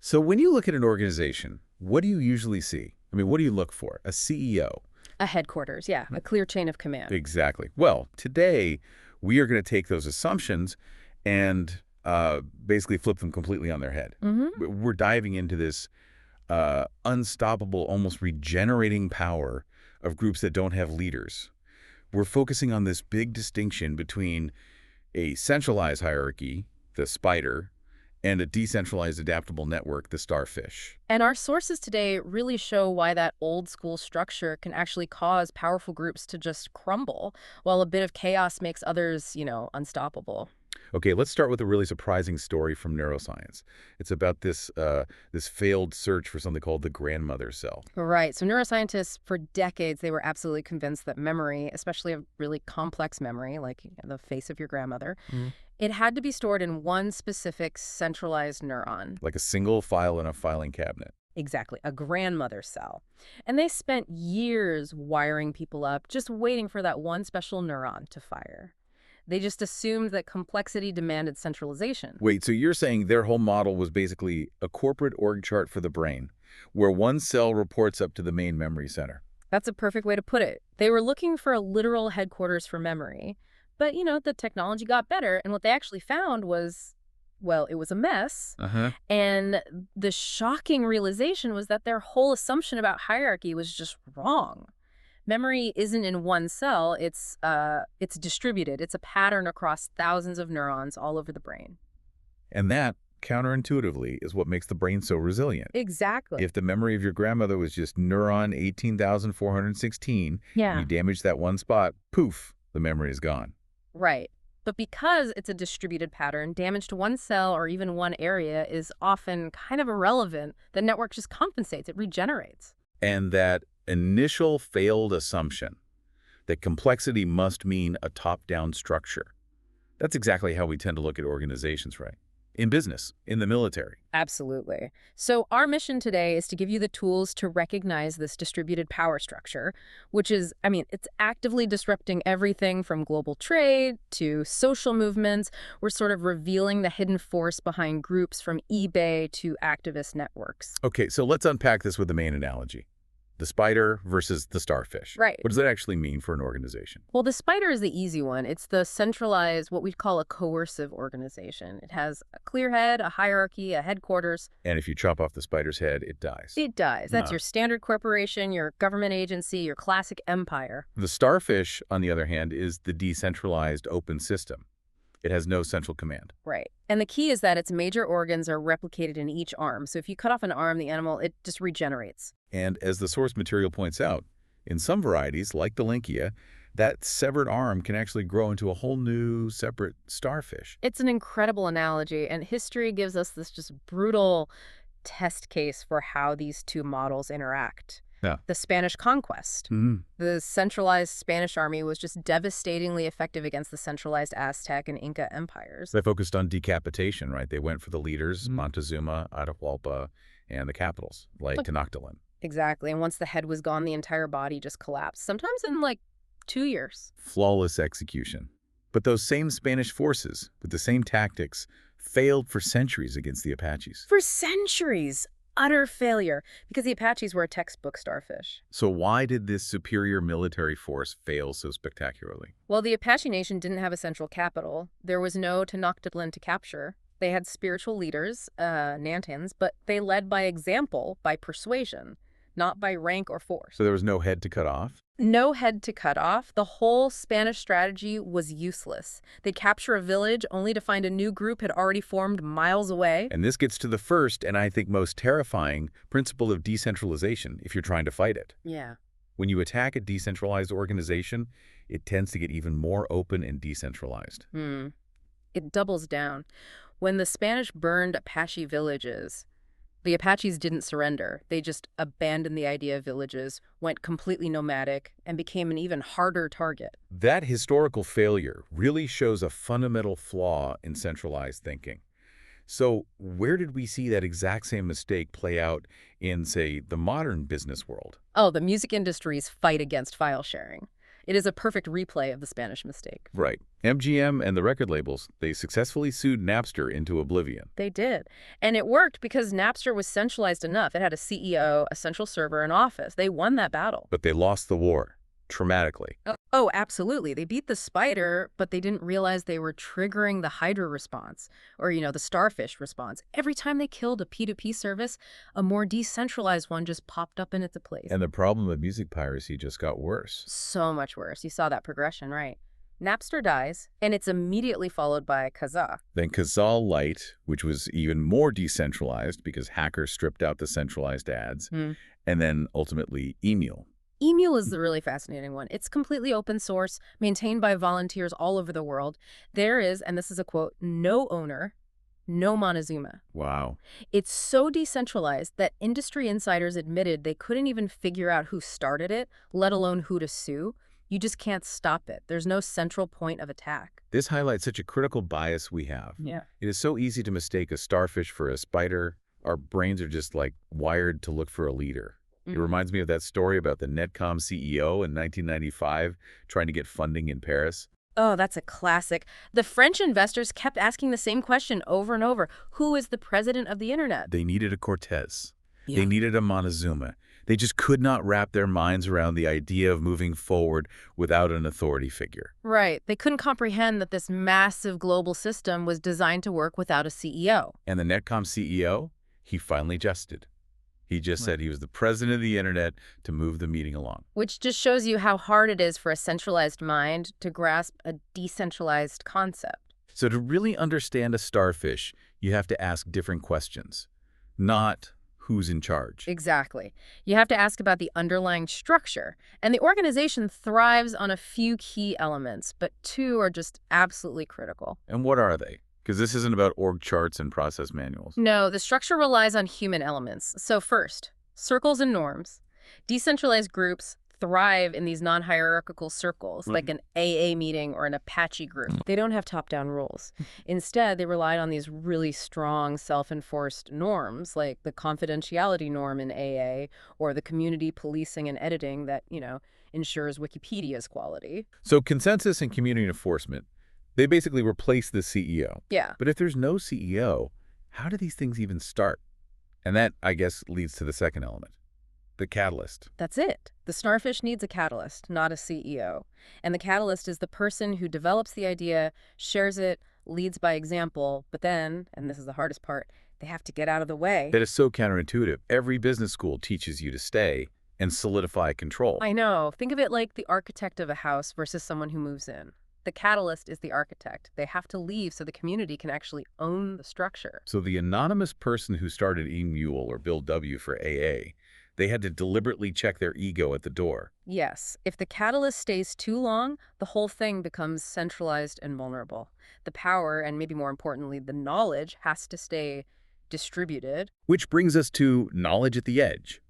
So when you look at an organization, what do you usually see? I mean, what do you look for? A CEO? A headquarters, yeah, a clear chain of command. Exactly. Well, today we are going to take those assumptions and basically flip them completely on their head. We're diving into this unstoppable, almost regenerating power of groups that don't have leaders. We're focusing on this big distinction between a centralized hierarchy, the spider, and a decentralized adaptable network, the starfish. And our sources today really show why that old school structure can actually cause powerful groups to just crumble, while a bit of chaos makes others, unstoppable. Okay, let's start with a really surprising story from neuroscience. It's about this failed search for something called the grandmother cell. Right. So neuroscientists, for decades, they were absolutely convinced that memory, especially a really complex memory, like the face of your grandmother, it had to be stored in one specific centralized neuron. Like a single file in a filing cabinet. Exactly, a grandmother cell. And they spent years wiring people up, just waiting for that one special neuron to fire. They just assumed that complexity demanded centralization. Wait, so you're saying their whole model was basically a corporate org chart for the brain, where one cell reports up to the main memory center? That's a perfect way to put it. They were looking for a literal headquarters for memory. But, the technology got better, and what they actually found was, well, it was a mess. And the shocking realization was that their whole assumption about hierarchy was just wrong. Memory isn't in one cell, it's distributed. It's a pattern across thousands of neurons all over the brain. And that, counterintuitively, is what makes the brain so resilient. Exactly. If the memory of your grandmother was just neuron 18,416, and you damage that one spot, poof, the memory is gone. Right. But because it's a distributed pattern, damage to one cell or even one area is often kind of irrelevant. The network just compensates, it regenerates. And that initial failed assumption that complexity must mean a top-down structure. That's exactly how we tend to look at organizations, right? In business, in the military. Absolutely. So our mission today is to give you the tools to recognize this distributed power structure, which is, it's actively disrupting everything from global trade to social movements. We're sort of revealing the hidden force behind groups from eBay to activist networks. Okay, so let's unpack this with the main analogy. The spider versus the starfish. Right. What does that actually mean for an organization? Well, the spider is the easy one. It's the centralized, what we'd call a coercive organization. It has a clear head, a hierarchy, a headquarters. And if you chop off the spider's head, it dies. It dies. That's your standard corporation, your government agency, your classic empire. The starfish, on the other hand, is the decentralized open system. It has no central command. Right. And the key is that its major organs are replicated in each arm. So if you cut off an arm, the animal, it just regenerates. And as the source material points out, in some varieties, like the Linkia, that severed arm can actually grow into a whole new, separate starfish. It's an incredible analogy, and history gives us this just brutal test case for how these two models interact. Yeah. The Spanish conquest. The centralized Spanish army was just devastatingly effective against the centralized Aztec and Inca empires. They focused on decapitation, right? They went for the leaders, Montezuma, Atahualpa, and the capitals, like Tenochtitlan. Exactly. And once the head was gone, the entire body just collapsed, sometimes in 2 years. Flawless execution. But those same Spanish forces, with the same tactics, failed for centuries against the Apaches. For centuries! Utter failure, because the Apaches were a textbook starfish. So why did this superior military force fail so spectacularly? Well, the Apache Nation didn't have a central capital. There was no Tenochtitlan to capture. They had spiritual leaders, Nantans, but they led by example, by persuasion, not by rank or force. So there was no head to cut off? No head to cut off. The whole Spanish strategy was useless. They'd capture a village only to find a new group had already formed miles away. And this gets to the first, and I think most terrifying, principle of decentralization if you're trying to fight it. Yeah. When you attack a decentralized organization, it tends to get even more open and decentralized. It doubles down. When the Spanish burned Apache villages, the Apaches didn't surrender. They just abandoned the idea of villages, went completely nomadic, and became an even harder target. That historical failure really shows a fundamental flaw in centralized thinking. So where did we see that exact same mistake play out in, say, the modern business world? Oh, the music industry's fight against file sharing. It is a perfect replay of the Spanish mistake. Right. MGM and the record labels, they successfully sued Napster into oblivion. They did. And it worked because Napster was centralized enough. It had a CEO, a central server, an office. They won that battle. But they lost the war, traumatically. Oh, absolutely. They beat the spider, but they didn't realize they were triggering the Hydra response, or, the starfish response. Every time they killed a P2P service, a more decentralized one just popped up in its place. And the problem of music piracy just got worse. So much worse. You saw that progression, right? Napster dies, and it's immediately followed by Kazaa. Then Kazaa Lite, which was even more decentralized because hackers stripped out the centralized ads, and then ultimately Emule. Emule is the really fascinating one. It's completely open source, maintained by volunteers all over the world. There is, and this is a quote, no owner, no Montezuma. Wow. It's so decentralized that industry insiders admitted they couldn't even figure out who started it, let alone who to sue. You just can't stop it. There's no central point of attack. This highlights such a critical bias we have. Yeah. It is so easy to mistake a starfish for a spider. Our brains are just wired to look for a leader. It reminds me of that story about the Netcom CEO in 1995 trying to get funding in Paris. Oh, that's a classic. The French investors kept asking the same question over and over. Who is the president of the internet? They needed a Cortez. Yeah. They needed a Montezuma. They just could not wrap their minds around the idea of moving forward without an authority figure. Right. They couldn't comprehend that this massive global system was designed to work without a CEO. And the Netcom CEO, he finally adjusted. He just said he was the president of the internet to move the meeting along. Which just shows you how hard it is for a centralized mind to grasp a decentralized concept. So to really understand a starfish, you have to ask different questions, not who's in charge. Exactly. You have to ask about the underlying structure. And the organization thrives on a few key elements, but two are just absolutely critical. And what are they? Because this isn't about org charts and process manuals. No, the structure relies on human elements. So first, circles and norms. Decentralized groups thrive in these non-hierarchical circles, like an AA meeting or an Apache group. They don't have top-down rules. Instead, they relied on these really strong self-enforced norms, like the confidentiality norm in AA or the community policing and editing that, ensures Wikipedia's quality. So consensus and community enforcement, they basically replace the CEO. Yeah. But if there's no CEO, how do these things even start? And that, I guess, leads to the second element, the catalyst. That's it. The starfish needs a catalyst, not a CEO. And the catalyst is the person who develops the idea, shares it, leads by example, but then, and this is the hardest part, they have to get out of the way. That is so counterintuitive. Every business school teaches you to stay and solidify control. I know. Think of it like the architect of a house versus someone who moves in. The catalyst is the architect. They have to leave so the community can actually own the structure. So the anonymous person who started Emule or Bill W for AA, they had to deliberately check their ego at the door. Yes. If the catalyst stays too long, the whole thing becomes centralized and vulnerable. The power, and maybe more importantly, the knowledge, has to stay distributed. Which brings us to knowledge at the edge.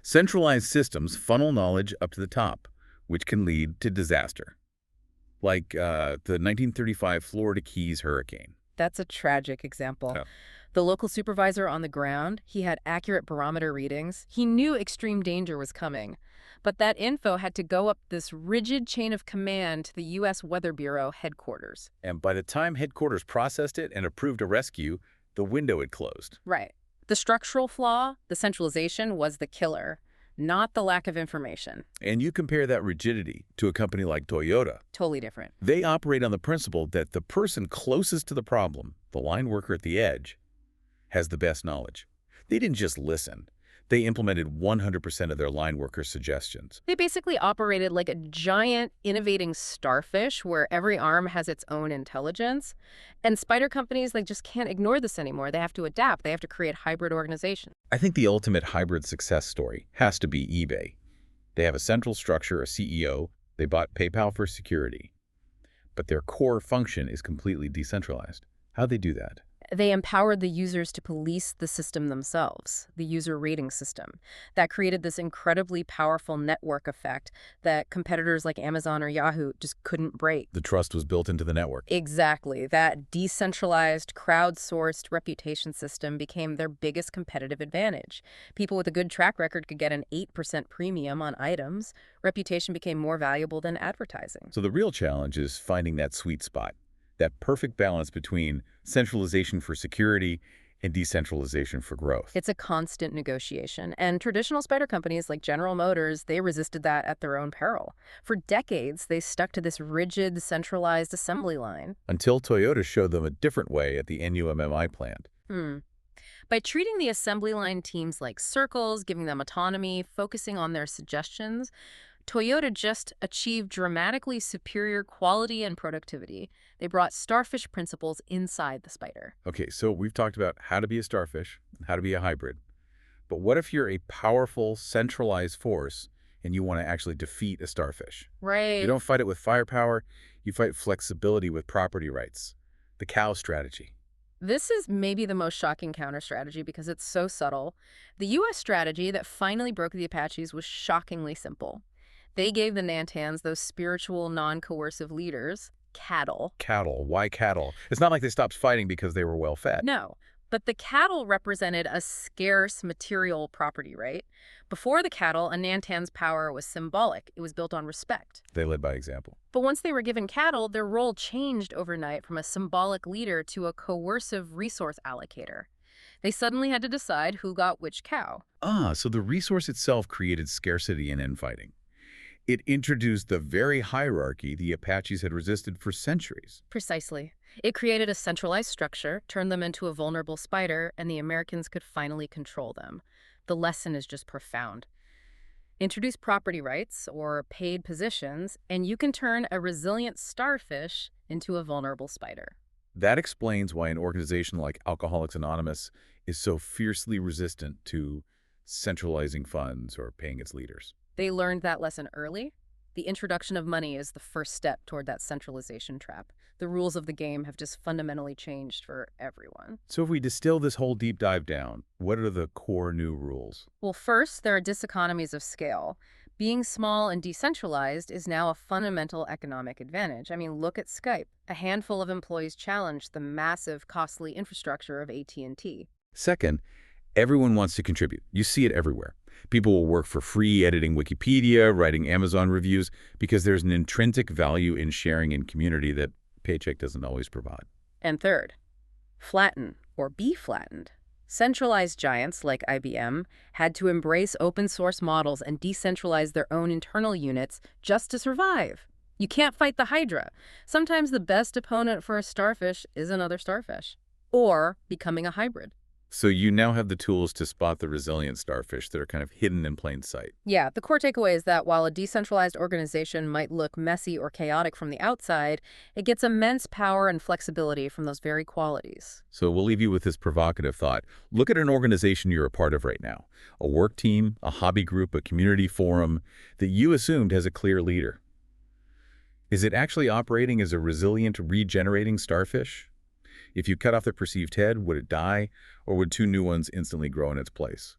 Centralized systems funnel knowledge up to the top, which can lead to disaster. Like the 1935 Florida Keys hurricane. That's a tragic example. Oh. The local supervisor on the ground, he had accurate barometer readings. He knew extreme danger was coming. But that info had to go up this rigid chain of command to the U.S. Weather Bureau headquarters. And by the time headquarters processed it and approved a rescue, the window had closed. Right. The structural flaw, the centralization, was the killer, not the lack of information. And you compare that rigidity to a company like Toyota. Totally different. They operate on the principle that the person closest to the problem, the line worker at the edge, has the best knowledge. They didn't just listen. They implemented 100% of their line workers' suggestions. They basically operated like a giant innovating starfish where every arm has its own intelligence. And spider companies, just can't ignore this anymore. They have to adapt. They have to create hybrid organizations. I think the ultimate hybrid success story has to be eBay. They have a central structure, a CEO. They bought PayPal for security. But their core function is completely decentralized. How'd they do that? They empowered the users to police the system themselves, the user rating system. That created this incredibly powerful network effect that competitors like Amazon or Yahoo just couldn't break. The trust was built into the network. Exactly. That decentralized, crowdsourced reputation system became their biggest competitive advantage. People with a good track record could get an 8% premium on items. Reputation became more valuable than advertising. So the real challenge is finding that sweet spot, that perfect balance between centralization for security and decentralization for growth. It's a constant negotiation, and traditional spider companies like General Motors, they resisted that at their own peril. For decades, they stuck to this rigid, centralized assembly line. Until Toyota showed them a different way at the NUMMI plant. By treating the assembly line teams like circles, giving them autonomy, focusing on their suggestions, Toyota just achieved dramatically superior quality and productivity. They brought starfish principles inside the spider. Okay, so we've talked about how to be a starfish and how to be a hybrid. But what if you're a powerful, centralized force and you want to actually defeat a starfish? Right. You don't fight it with firepower, you fight flexibility with property rights. The cow strategy. This is maybe the most shocking counter strategy because it's so subtle. The U.S. strategy that finally broke the Apaches was shockingly simple. They gave the Nantans, those spiritual, non-coercive leaders, cattle. Cattle. Why cattle? It's not like they stopped fighting because they were well fed. No, but the cattle represented a scarce material property, right? Before the cattle, a Nantan's power was symbolic. It was built on respect. They led by example. But once they were given cattle, their role changed overnight from a symbolic leader to a coercive resource allocator. They suddenly had to decide who got which cow. So the resource itself created scarcity and infighting. It introduced the very hierarchy the Apaches had resisted for centuries. Precisely. It created a centralized structure, turned them into a vulnerable spider, and the Americans could finally control them. The lesson is just profound. Introduce property rights, or paid positions, and you can turn a resilient starfish into a vulnerable spider. That explains why an organization like Alcoholics Anonymous is so fiercely resistant to centralizing funds or paying its leaders. They learned that lesson early. The introduction of money is the first step toward that centralization trap. The rules of the game have just fundamentally changed for everyone. So if we distill this whole deep dive down, what are the core new rules? Well, first, there are diseconomies of scale. Being small and decentralized is now a fundamental economic advantage. I mean, look at Skype. A handful of employees challenged the massive, costly infrastructure of AT&T. Second, everyone wants to contribute. You see it everywhere. People will work for free editing Wikipedia, writing Amazon reviews, because there's an intrinsic value in sharing in community that paycheck doesn't always provide. And third, flatten or be flattened. Centralized giants like IBM had to embrace open source models and decentralize their own internal units just to survive. You can't fight the Hydra. Sometimes the best opponent for a starfish is another starfish, or becoming a hybrid. So you now have the tools to spot the resilient starfish that are kind of hidden in plain sight. Yeah, the core takeaway is that while a decentralized organization might look messy or chaotic from the outside, it gets immense power and flexibility from those very qualities. So we'll leave you with this provocative thought. Look at an organization you're a part of right now, a work team, a hobby group, a community forum that you assumed has a clear leader. Is it actually operating as a resilient, regenerating starfish? If you cut off the perceived head, would it die, or would two new ones instantly grow in its place?